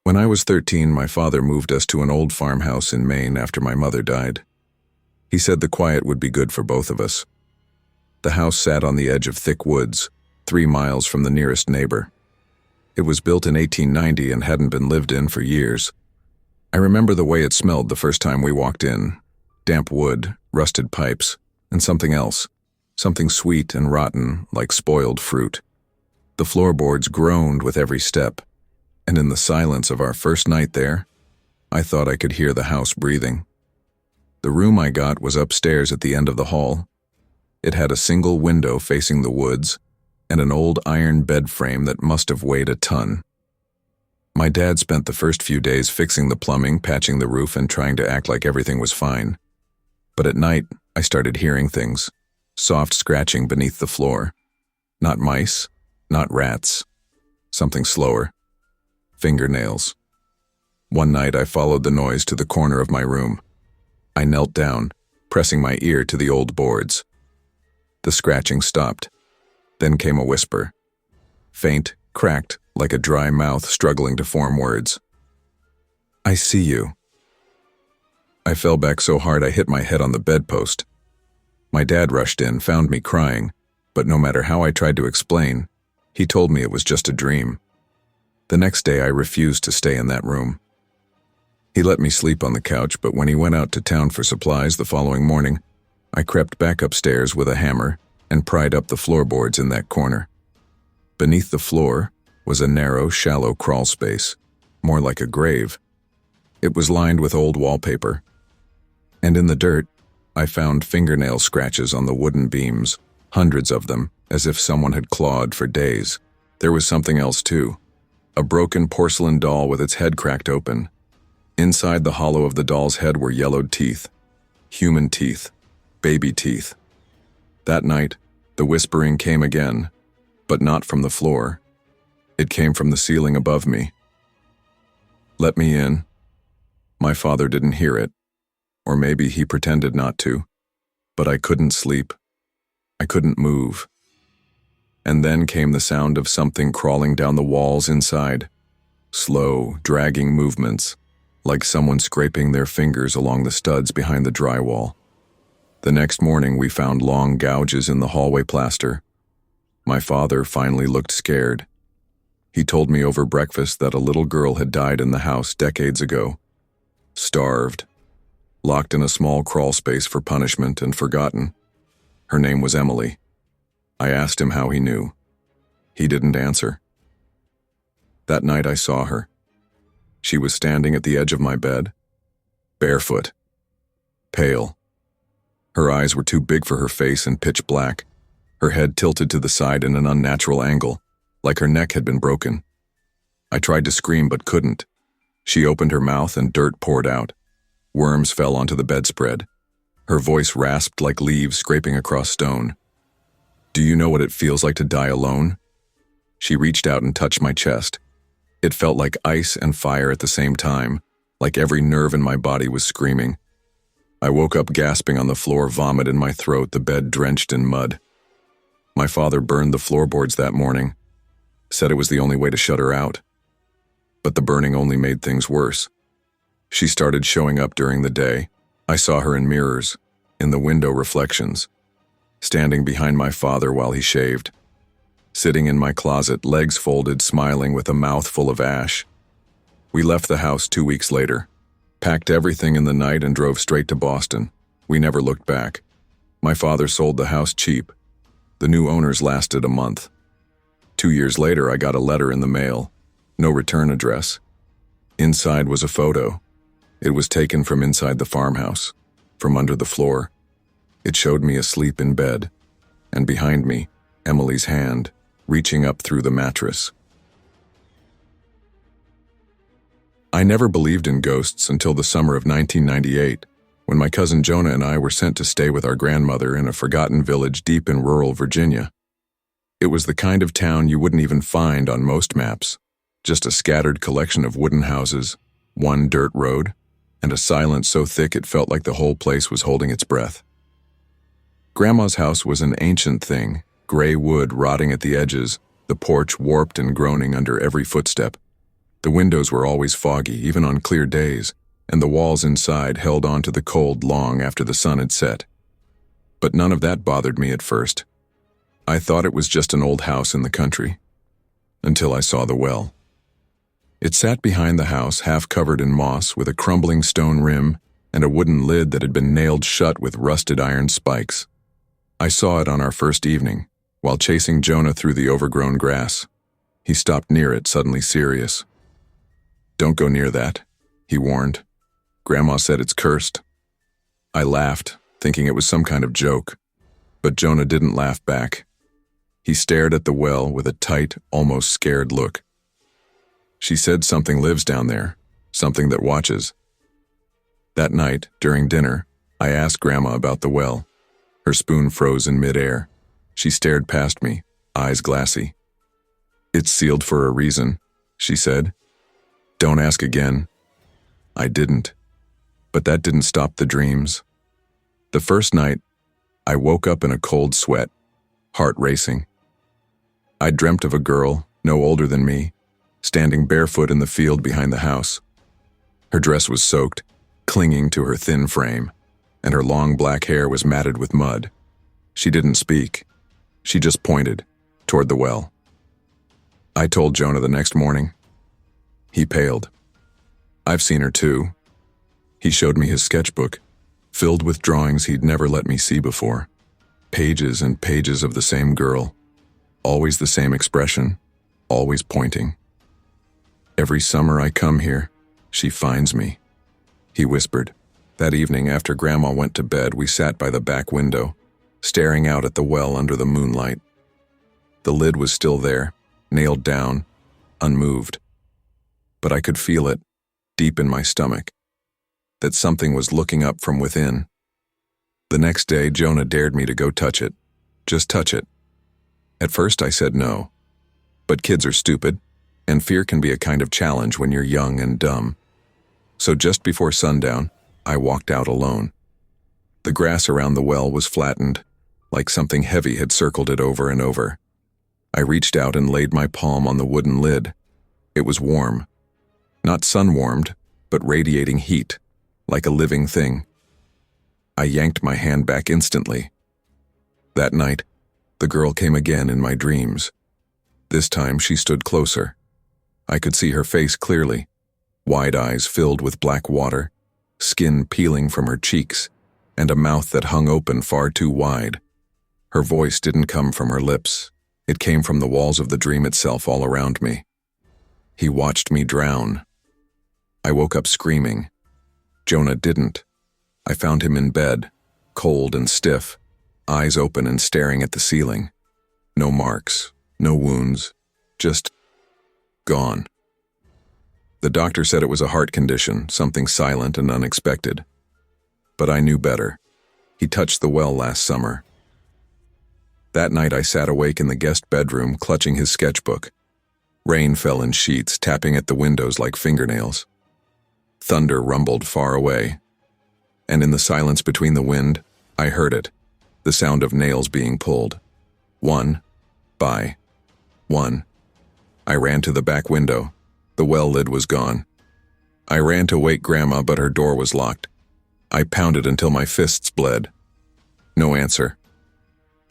When I was 13, my father moved us to an old farmhouse in Maine after my mother died. He said the quiet would be good for both of us. The house sat on the edge of thick woods, 3 miles from the nearest neighbor. It was built in 1890 and hadn't been lived in for years. I remember the way it smelled the first time we walked in. Damp wood, rusted pipes, and something else. Something sweet and rotten, like spoiled fruit. The floorboards groaned with every step, and in the silence of our first night there, I thought I could hear the house breathing. The room I got was upstairs at the end of the hall. It had a single window facing the woods, and an old iron bed frame that must have weighed a ton. My dad spent the first few days fixing the plumbing, patching the roof, and trying to act like everything was fine. But at night, I started hearing things, soft scratching beneath the floor. Not mice, not rats, something slower. Fingernails. One night I followed the noise to the corner of my room. I knelt down, pressing my ear to the old boards. The scratching stopped. Then came a whisper. Faint, cracked, like a dry mouth struggling to form words. "I see you." I fell back so hard I hit my head on the bedpost. My dad rushed in, found me crying, but no matter how I tried to explain, he told me it was just a dream. The next day I refused to stay in that room. He let me sleep on the couch, but when he went out to town for supplies the following morning, I crept back upstairs with a hammer and pried up the floorboards in that corner. Beneath the floor was a narrow, shallow crawl space, more like a grave. It was lined with old wallpaper. And in the dirt, I found fingernail scratches on the wooden beams, hundreds of them, as if someone had clawed for days. There was something else too. A broken porcelain doll with its head cracked open. Inside the hollow of the doll's head were yellowed teeth. Human teeth. Baby teeth. That night, the whispering came again, but not from the floor. It came from the ceiling above me. "Let me in." My father didn't hear it, or maybe he pretended not to, but I couldn't sleep. I couldn't move. And then came the sound of something crawling down the walls inside. Slow, dragging movements, like someone scraping their fingers along the studs behind the drywall. The next morning we found long gouges in the hallway plaster. My father finally looked scared. He told me over breakfast that a little girl had died in the house decades ago. Starved. Locked in a small crawl space for punishment and forgotten. Her name was Emily. I asked him how he knew. He didn't answer. That night I saw her. She was standing at the edge of my bed, barefoot, pale. Her eyes were too big for her face and pitch black, her head tilted to the side in an unnatural angle, like her neck had been broken. I tried to scream but couldn't. She opened her mouth and dirt poured out. Worms fell onto the bedspread. Her voice rasped like leaves scraping across stone. "Do you know what it feels like to die alone?" She reached out and touched my chest. It felt like ice and fire at the same time, like every nerve in my body was screaming. I woke up gasping on the floor, vomit in my throat, the bed drenched in mud. My father burned the floorboards that morning, said it was the only way to shut her out. But the burning only made things worse. She started showing up during the day. I saw her in mirrors, in the window reflections, standing behind my father while he shaved, sitting in my closet, legs folded, smiling with a mouth full of ash. We left the house 2 weeks later, packed everything in the night and drove straight to Boston. We never looked back. My father sold the house cheap. The new owners lasted a month. 2 years later, I got a letter in the mail. No return address. Inside was a photo. It was taken from inside the farmhouse, from under the floor. It showed me asleep in bed, and behind me, Emily's hand, reaching up through the mattress. I never believed in ghosts until the summer of 1998, when my cousin Jonah and I were sent to stay with our grandmother in a forgotten village deep in rural Virginia. It was the kind of town you wouldn't even find on most maps, just a scattered collection of wooden houses, one dirt road, and a silence so thick it felt like the whole place was holding its breath. Grandma's house was an ancient thing, gray wood rotting at the edges, the porch warped and groaning under every footstep. The windows were always foggy, even on clear days, and the walls inside held on to the cold long after the sun had set. But none of that bothered me at first. I thought it was just an old house in the country, until I saw the well. It sat behind the house, half covered in moss, with a crumbling stone rim and a wooden lid that had been nailed shut with rusted iron spikes. I saw it on our first evening, while chasing Jonah through the overgrown grass. He stopped near it, suddenly serious. "Don't go near that," he warned. "Grandma said it's cursed." I laughed, thinking it was some kind of joke, but Jonah didn't laugh back. He stared at the well with a tight, almost scared look. "She said something lives down there, something that watches." That night, during dinner, I asked Grandma about the well. Her spoon froze in midair. She stared past me, eyes glassy. "It's sealed for a reason," she said. "Don't ask again." I didn't. But that didn't stop the dreams. The first night, I woke up in a cold sweat, heart racing. I dreamt of a girl, no older than me, standing barefoot in the field behind the house. Her dress was soaked, clinging to her thin frame, and her long black hair was matted with mud. She didn't speak. She just pointed toward the well. I told Jonah the next morning. He paled. "I've seen her too." He showed me his sketchbook, filled with drawings he'd never let me see before. Pages and pages of the same girl. Always the same expression, always pointing. "Every summer I come here, she finds me," he whispered. That evening, after Grandma went to bed, we sat by the back window, staring out at the well under the moonlight. The lid was still there, nailed down, unmoved. But I could feel it, deep in my stomach, that something was looking up from within. The next day, Jonah dared me to go touch it. Just touch it. At first I said no. But kids are stupid, and fear can be a kind of challenge when you're young and dumb. So just before sundown, I walked out alone. The grass around the well was flattened, like something heavy had circled it over and over. I reached out and laid my palm on the wooden lid. It was warm. Not sun-warmed, but radiating heat, like a living thing. I yanked my hand back instantly. That night, the girl came again in my dreams. This time she stood closer. I could see her face clearly, wide eyes filled with black water, skin peeling from her cheeks, and a mouth that hung open far too wide. Her voice didn't come from her lips. It came from the walls of the dream itself all around me. He watched me drown. I woke up screaming. Jonah didn't. I found him in bed, cold and stiff, eyes open and staring at the ceiling. No marks, no wounds, just gone. The doctor said it was a heart condition, something silent and unexpected. But I knew better. He touched the well last summer. That night I sat awake in the guest bedroom, clutching his sketchbook. Rain fell in sheets, tapping at the windows like fingernails. Thunder rumbled far away. And in the silence between the wind, I heard it, the sound of nails being pulled. One by one. I ran to the back window. The well lid was gone. I ran to wake Grandma, but her door was locked. I pounded until my fists bled. No answer.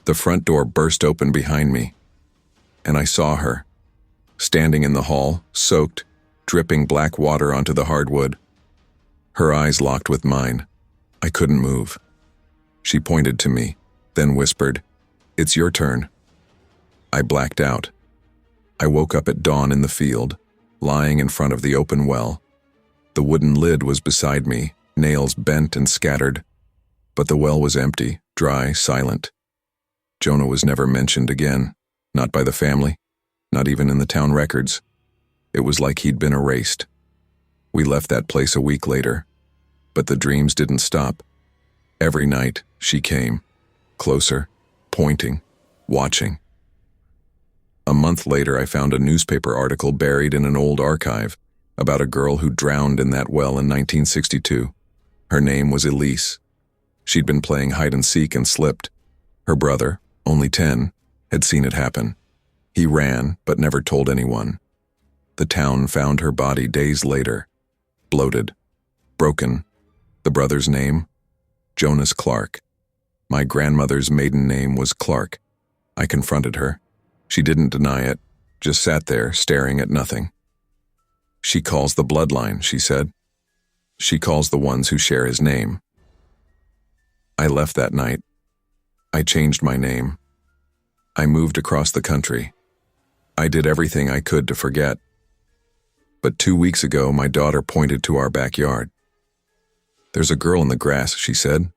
The front door burst open behind me, and I saw her, standing in the hall, soaked, dripping black water onto the hardwood. Her eyes locked with mine. I couldn't move. She pointed to me, then whispered, "It's your turn." I blacked out. I woke up at dawn in the field, lying in front of the open well. The wooden lid was beside me, nails bent and scattered, but the well was empty, dry, silent. Jonah was never mentioned again, not by the family, not even in the town records. It was like he'd been erased. We left that place a week later, but the dreams didn't stop. Every night, she came, closer, pointing, watching. A month later, I found a newspaper article buried in an old archive about a girl who drowned in that well in 1962. Her name was Elise. She'd been playing hide-and-seek and slipped. Her brother, only 10, had seen it happen. He ran, but never told anyone. The town found her body days later, bloated, broken. The brother's name? Jonas Clark. My grandmother's maiden name was Clark. I confronted her. She didn't deny it, just sat there staring at nothing. She calls the bloodline, she said. She calls the ones who share his name. I left that night. I changed my name. I moved across the country. I did everything I could to forget. But 2 weeks ago, my daughter pointed to our backyard. "There's a girl in the grass," she said.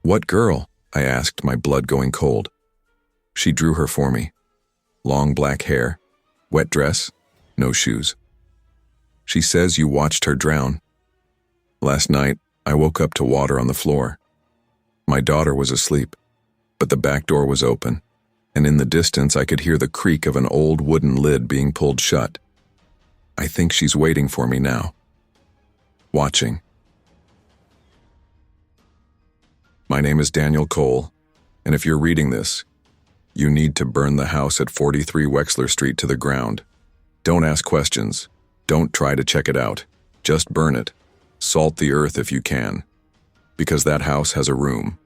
"What girl?" I asked, my blood going cold. She drew her for me. Long black hair, wet dress, no shoes. She says you watched her drown. Last night, I woke up to water on the floor. My daughter was asleep, but the back door was open, and in the distance I could hear the creak of an old wooden lid being pulled shut. I think she's waiting for me now. Watching. My name is Daniel Cole, and if you're reading this, you need to burn the house at 43 Wexler Street to the ground. Don't ask questions. Don't try to check it out. Just burn it. Salt the earth if you can. Because that house has a room.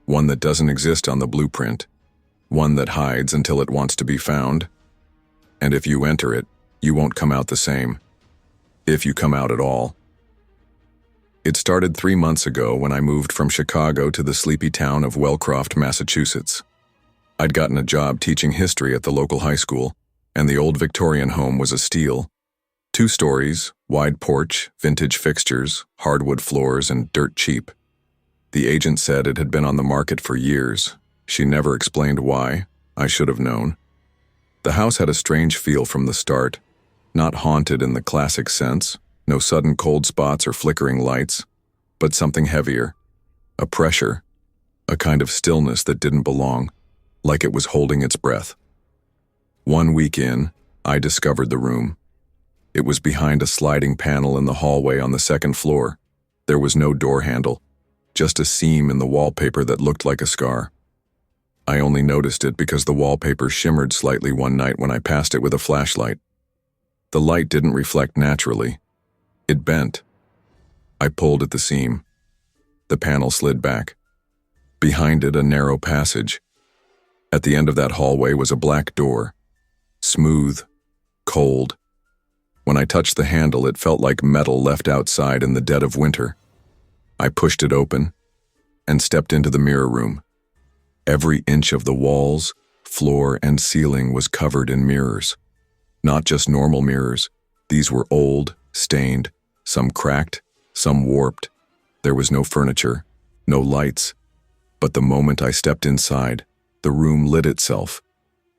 One that doesn't exist on the blueprint. One that hides until it wants to be found. And if you enter it, you won't come out the same. If you come out at all. It started 3 months ago when I moved from Chicago to the sleepy town of Wellcroft, Massachusetts. I'd gotten a job teaching history at the local high school, and the old Victorian home was a steal. 2 stories, wide porch, vintage fixtures, hardwood floors, and dirt cheap. The agent said it had been on the market for years. She never explained why. I should have known. The house had a strange feel from the start, not haunted in the classic sense, no sudden cold spots or flickering lights, but something heavier, a pressure, a kind of stillness that didn't belong, like it was holding its breath. 1 week in, I discovered the room. It was behind a sliding panel in the hallway on the 2nd floor. There was no door handle, just a seam in the wallpaper that looked like a scar. I only noticed it because the wallpaper shimmered slightly one night when I passed it with a flashlight. The light didn't reflect naturally. It bent. I pulled at the seam. The panel slid back. Behind it, a narrow passage. At the end of that hallway was a black door. Smooth, cold. When I touched the handle, it felt like metal left outside in the dead of winter. I pushed it open and stepped into the mirror room. Every inch of the walls, floor, and ceiling was covered in mirrors. Not just normal mirrors. These were old, stained, some cracked, some warped. There was no furniture, no lights. But the moment I stepped inside, the room lit itself,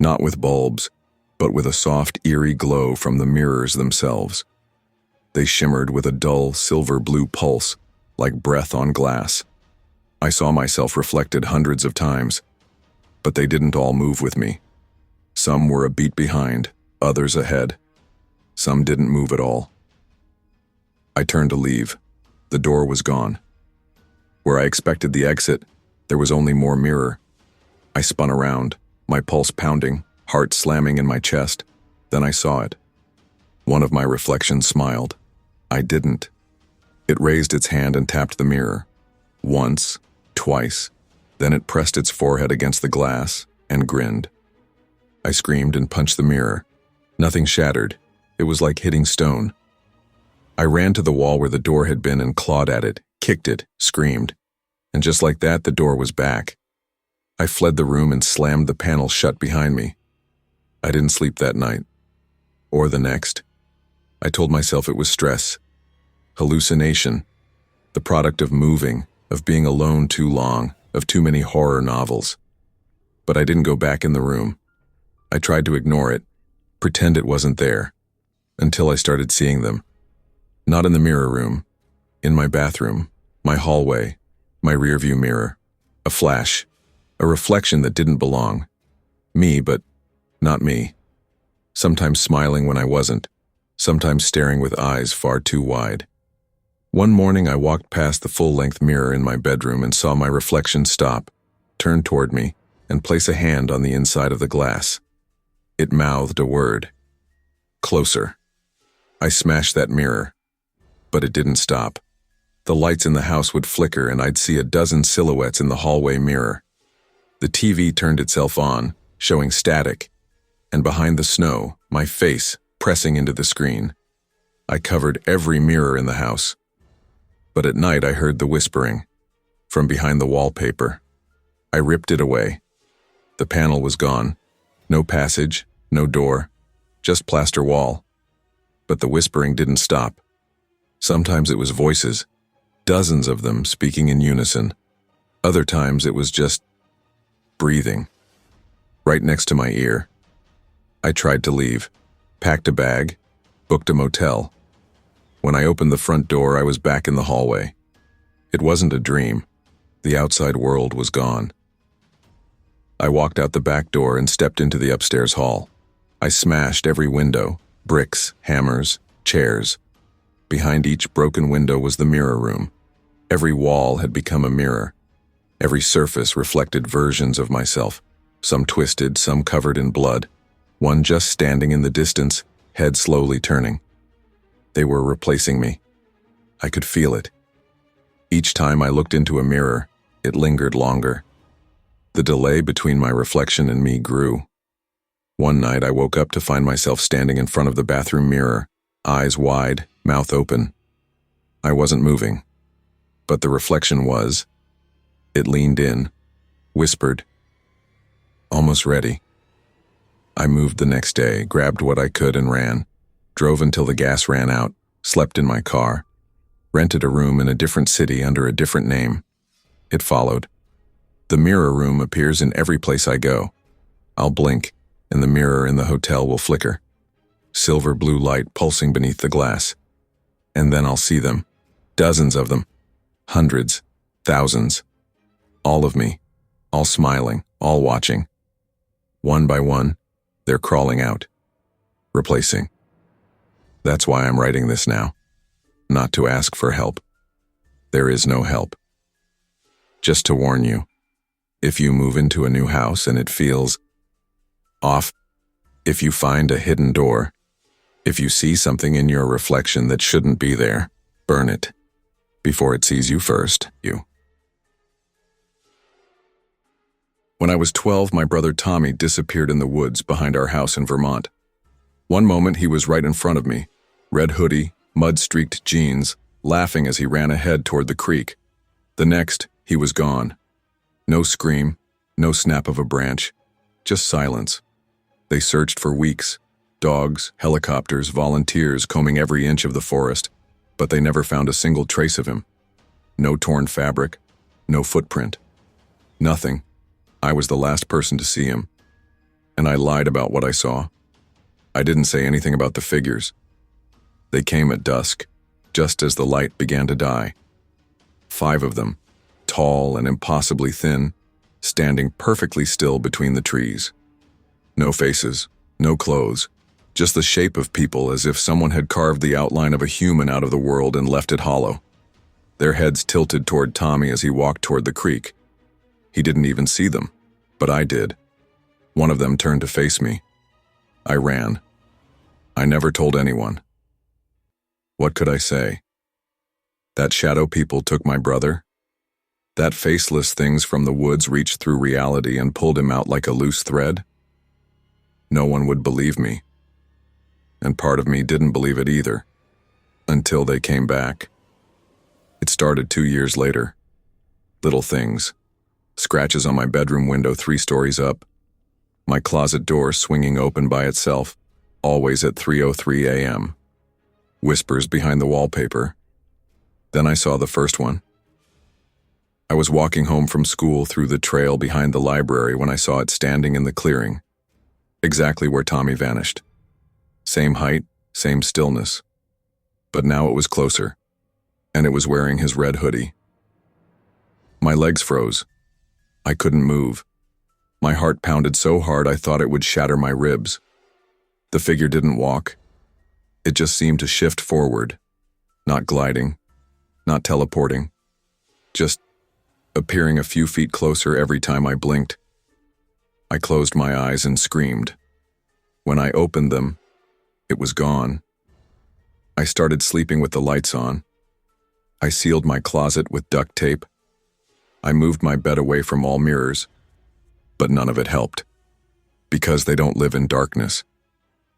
not with bulbs, but with a soft, eerie glow from the mirrors themselves. They shimmered with a dull, silver-blue pulse, like breath on glass. I saw myself reflected hundreds of times, but they didn't all move with me. Some were a beat behind, others ahead. Some didn't move at all. I turned to leave. The door was gone. Where I expected the exit, there was only more mirror. I spun around, my pulse pounding, heart slamming in my chest. Then I saw it. One of my reflections smiled. I didn't. It raised its hand and tapped the mirror. Once, twice. Then it pressed its forehead against the glass and grinned. I screamed and punched the mirror. Nothing shattered. It was like hitting stone. I ran to the wall where the door had been and clawed at it, kicked it, screamed. And just like that, the door was back. I fled the room and slammed the panel shut behind me. I didn't sleep that night. Or the next. I told myself it was stress. Hallucination. The product of moving, of being alone too long, of too many horror novels. But I didn't go back in the room. I tried to ignore it, pretend it wasn't there, until I started seeing them. Not in the mirror room, in my bathroom, my hallway, my rearview mirror. A flash, a reflection that didn't belong. Me, but not me. Sometimes smiling when I wasn't, sometimes staring with eyes far too wide. One morning I walked past the full-length mirror in my bedroom and saw my reflection stop, turn toward me, and place a hand on the inside of the glass. It mouthed a word. Closer. I smashed that mirror, but it didn't stop. The lights in the house would flicker and I'd see a dozen silhouettes in the hallway mirror. The TV turned itself on, showing static, and behind the snow, my face pressing into the screen. I covered every mirror in the house. But at night I heard the whispering from behind the wallpaper. I ripped it away. The panel was gone. No passage, no door, just plaster wall. But the whispering didn't stop. Sometimes it was voices, dozens of them speaking in unison. Other times it was just breathing, right next to my ear. I tried to leave, packed a bag, booked a motel. When I opened the front door, I was back in the hallway. It wasn't a dream. The outside world was gone. I walked out the back door and stepped into the upstairs hall. I smashed every window, bricks, hammers, chairs. Behind each broken window was the mirror room. Every wall had become a mirror. Every surface reflected versions of myself, some twisted, some covered in blood, one just standing in the distance, head slowly turning. They were replacing me. I could feel it. Each time I looked into a mirror, it lingered longer. The delay between my reflection and me grew. One night I woke up to find myself standing in front of the bathroom mirror, eyes wide, mouth open. I wasn't moving, but the reflection was. It leaned in, whispered, "Almost ready." I moved the next day, grabbed what I could and ran, drove until the gas ran out, slept in my car, rented a room in a different city under a different name. It followed. The mirror room appears in every place I go. I'll blink, and the mirror in the hotel will flicker. Silver blue light pulsing beneath the glass. And then I'll see them. Dozens of them. Hundreds. Thousands. All of me. All smiling. All watching. One by one, they're crawling out. Replacing. That's why I'm writing this now. Not to ask for help. There is no help. Just to warn you. If you move into a new house and it feels off, if you find a hidden door, if you see something in your reflection that shouldn't be there, burn it. Before it sees you first, you. When I was 12, my brother Tommy disappeared in the woods behind our house in Vermont. One moment he was right in front of me, red hoodie, mud-streaked jeans, laughing as he ran ahead toward the creek. The next, he was gone. No scream, no snap of a branch, just silence. They searched for weeks, dogs, helicopters, volunteers combing every inch of the forest, but they never found a single trace of him. No torn fabric, no footprint. Nothing. I was the last person to see him. And I lied about what I saw. I didn't say anything about the figures. They came at dusk, just as the light began to die. 5 of them. Tall and impossibly thin, standing perfectly still between the trees. No faces, no clothes, just the shape of people as if someone had carved the outline of a human out of the world and left it hollow. Their heads tilted toward Tommy as he walked toward the creek. He didn't even see them, but I did. One of them turned to face me. I ran. I never told anyone. What could I say? That shadow people took my brother? That faceless things from the woods reached through reality and pulled him out like a loose thread? No one would believe me. And part of me didn't believe it either. Until they came back. It started 2 years later. Little things. Scratches on my bedroom window 3 stories up. My closet door swinging open by itself, always at 3:03 a.m. Whispers behind the wallpaper. Then I saw the first one. I was walking home from school through the trail behind the library when I saw it standing in the clearing, exactly where Tommy vanished. Same height, same stillness. But now it was closer, and it was wearing his red hoodie. My legs froze. I couldn't move. My heart pounded so hard I thought it would shatter my ribs. The figure didn't walk. It just seemed to shift forward, not gliding, not teleporting, just appearing a few feet closer every time I blinked. I closed my eyes and screamed. When I opened them, it was gone. I started sleeping with the lights on. I sealed my closet with duct tape. I moved my bed away from all mirrors, but none of it helped. Because they don't live in darkness.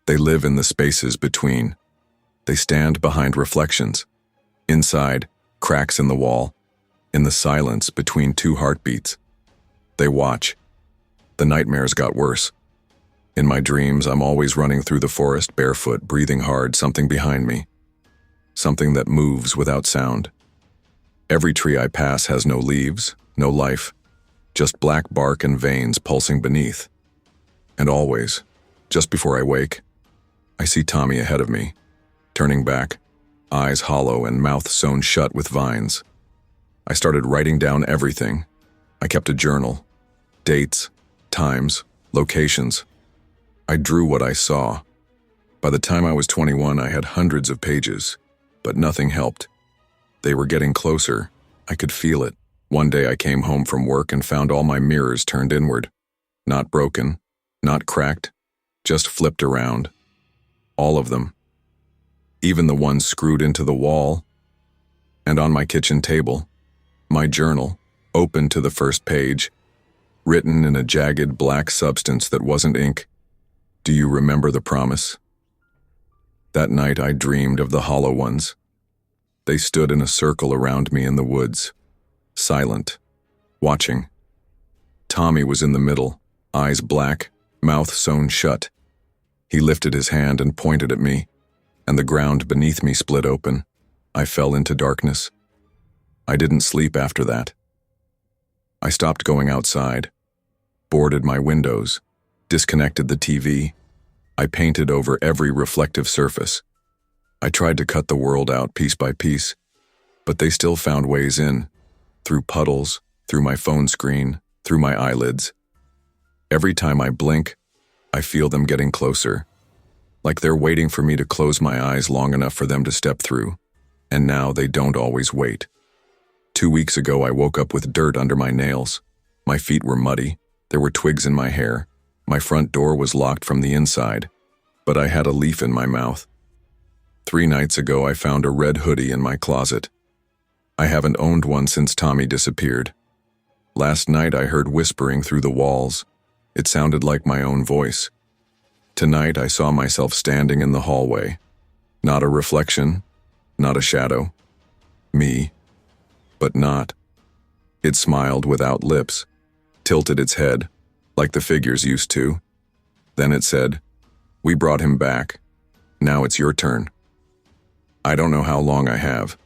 They live in the spaces between. They stand behind reflections. Inside, cracks in the wall. In the silence between two heartbeats. They watch. The nightmares got worse. In my dreams, I'm always running through the forest barefoot, breathing hard, something behind me. Something that moves without sound. Every tree I pass has no leaves, no life, just black bark and veins pulsing beneath. And always, just before I wake, I see Tommy ahead of me, turning back, eyes hollow and mouth sewn shut with vines. I started writing down everything. I kept a journal, dates, times, locations. I drew what I saw. By the time I was 21, I had hundreds of pages, but nothing helped. They were getting closer. I could feel it. One day I came home from work and found all my mirrors turned inward. Not broken, not cracked, just flipped around. All of them. Even the ones screwed into the wall. And on my kitchen table, my journal, open to the first page, written in a jagged black substance that wasn't ink. Do you remember the promise? That night I dreamed of the hollow ones. They stood in a circle around me in the woods, silent, watching. Tommy was in the middle, eyes black, mouth sewn shut. He lifted his hand and pointed at me, and the ground beneath me split open. I fell into darkness. I didn't sleep after that. I stopped going outside, boarded my windows, disconnected the TV. I painted over every reflective surface. I tried to cut the world out piece by piece, but they still found ways in, through puddles, through my phone screen, through my eyelids. Every time I blink, I feel them getting closer, like they're waiting for me to close my eyes long enough for them to step through, and now they don't always wait. 2 weeks ago, I woke up with dirt under my nails. My feet were muddy, there were twigs in my hair. My front door was locked from the inside, but I had a leaf in my mouth. 3 nights ago, I found a red hoodie in my closet. I haven't owned one since Tommy disappeared. Last night, I heard whispering through the walls. It sounded like my own voice. Tonight, I saw myself standing in the hallway. Not a reflection, not a shadow. Me, but not. It smiled without lips, tilted its head, like the figures used to. Then it said, "We brought him back. Now it's your turn." I don't know how long I have,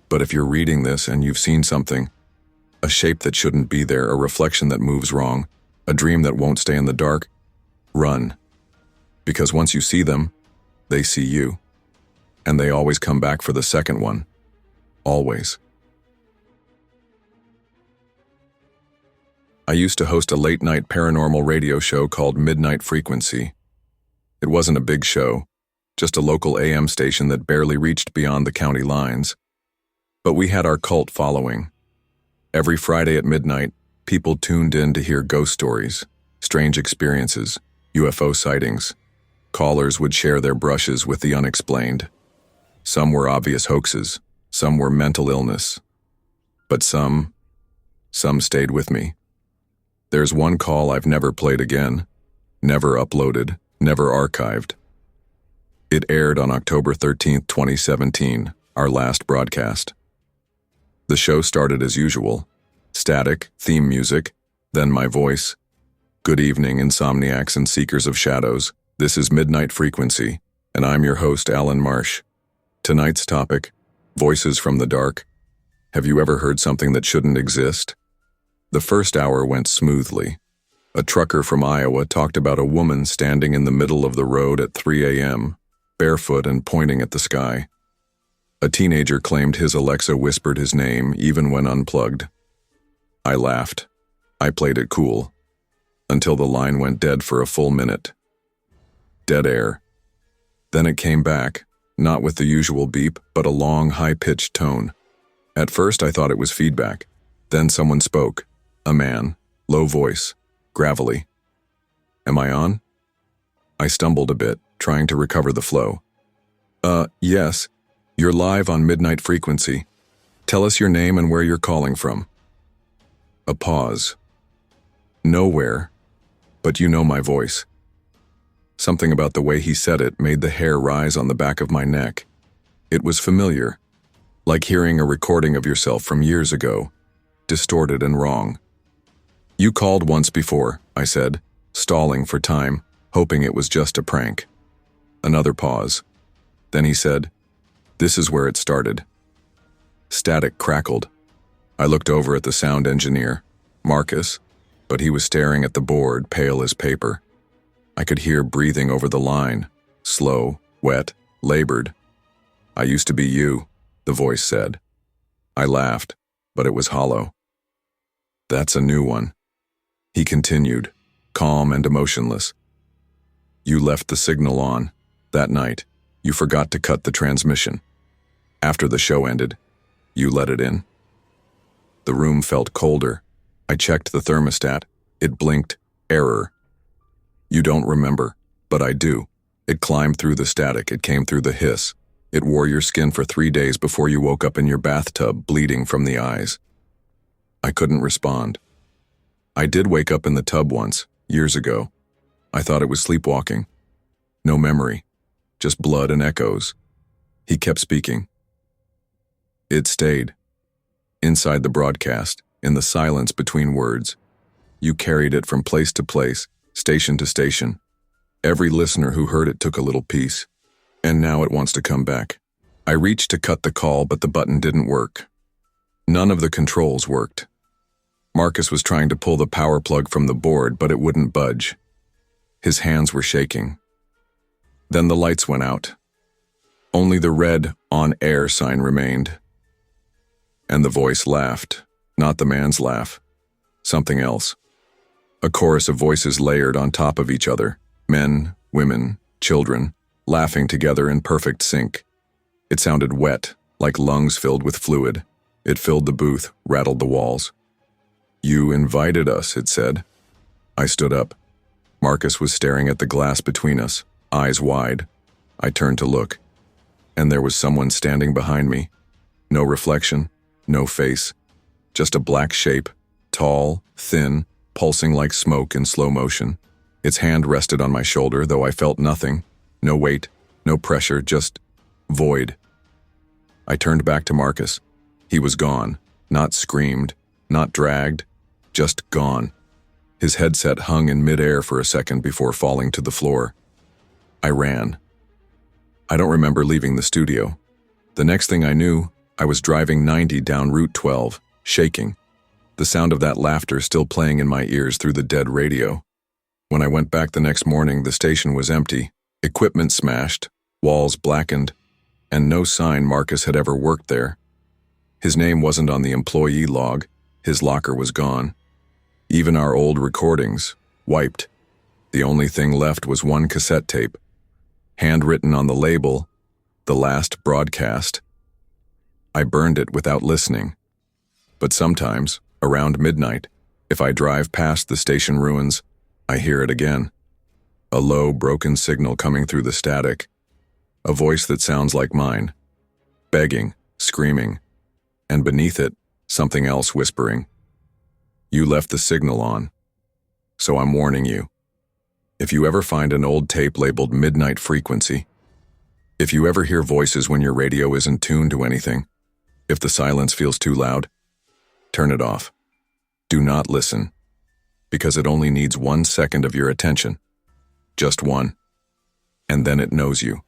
but if you're reading this and you've seen something, a shape that shouldn't be there, a reflection that moves wrong, a dream that won't stay in the dark, run. Because once you see them, they see you. And they always come back for the second one. Always. I used to host a late-night paranormal radio show called Midnight Frequency. It wasn't a big show, just a local AM station that barely reached beyond the county lines. But we had our cult following. Every Friday at midnight, people tuned in to hear ghost stories, strange experiences, UFO sightings. Callers would share their brushes with the unexplained. Some were obvious hoaxes, some were mental illness. But some stayed with me. There's one call I've never played again, never uploaded, never archived. It aired on October 13th, 2017, our last broadcast. The show started as usual, static, theme music, then my voice. Good evening, insomniacs and seekers of shadows. This is Midnight Frequency, and I'm your host, Alan Marsh. Tonight's topic, Voices from the Dark. Have you ever heard something that shouldn't exist? The first hour went smoothly. A trucker from Iowa talked about a woman standing in the middle of the road at 3 a.m., barefoot and pointing at the sky. A teenager claimed his Alexa whispered his name even when unplugged. I laughed. I played it cool. Until the line went dead for a full minute. Dead air. Then it came back, not with the usual beep, but a long, high-pitched tone. At first I thought it was feedback. Then someone spoke. A man. Low voice. Gravelly. Am I on? I stumbled a bit, trying to recover the flow. Yes, You're live on Midnight Frequency. Tell us your name and where you're calling from. A pause. Nowhere, but you know my voice. Something about the way he said it made the hair rise on the back of my neck. It was familiar, like hearing a recording of yourself from years ago, distorted and wrong. You called once before, I said, stalling for time, hoping it was just a prank. Another pause. Then he said, "This is where it started." Static crackled. I looked over at the sound engineer, Marcus, but he was staring at the board, pale as paper. I could hear breathing over the line, slow, wet, labored. "I used to be you," the voice said. I laughed, but it was hollow. "That's a new one." He continued, calm and emotionless. "You left the signal on. That night, you forgot to cut the transmission. After the show ended, you let it in." The room felt colder. I checked the thermostat. It blinked, error. "You don't remember, but I do. It climbed through the static, it came through the hiss. It wore your skin for 3 days before you woke up in your bathtub, bleeding from the eyes." I couldn't respond. I did wake up in the tub once, years ago. I thought it was sleepwalking. No memory, just blood and echoes. He kept speaking. It stayed. Inside the broadcast, in the silence between words. You carried it from place to place, station to station. Every listener who heard it took a little piece. And now it wants to come back. I reached to cut the call, but the button didn't work. None of the controls worked. Marcus was trying to pull the power plug from the board, but it wouldn't budge. His hands were shaking. Then the lights went out. Only the red "on air" sign remained. And the voice laughed, not the man's laugh. Something else. A chorus of voices layered on top of each other. Men, women, children, laughing together in perfect sync. It sounded wet, like lungs filled with fluid. It filled the booth, rattled the walls. "You invited us," it said. I stood up. Marcus was staring at the glass between us, eyes wide. I turned to look, and there was someone standing behind me. No reflection, no face, just a black shape, tall, thin, pulsing like smoke in slow motion. Its hand rested on my shoulder, though I felt nothing. No weight, no pressure, just void. I turned back to Marcus. He was gone, not screamed, not dragged, just gone. His headset hung in midair for a second before falling to the floor. I ran. I don't remember leaving the studio. The next thing I knew, I was driving 90 down Route 12, shaking. The sound of that laughter still playing in my ears through the dead radio. When I went back the next morning, the station was empty. Equipment smashed, walls blackened, and no sign Marcus had ever worked there. His name wasn't on the employee log, his locker was gone. Even our old recordings, wiped. The only thing left was one cassette tape. Handwritten on the label, "The Last Broadcast." I burned it without listening. But sometimes, around midnight, if I drive past the station ruins, I hear it again. A low, broken signal coming through the static. A voice that sounds like mine. Begging, screaming. And beneath it, something else whispering. You left the signal on. So I'm warning you. If you ever find an old tape labeled Midnight Frequency, if you ever hear voices when your radio isn't tuned to anything, if the silence feels too loud, turn it off. Do not listen. Because it only needs 1 second of your attention. Just one. And then it knows you.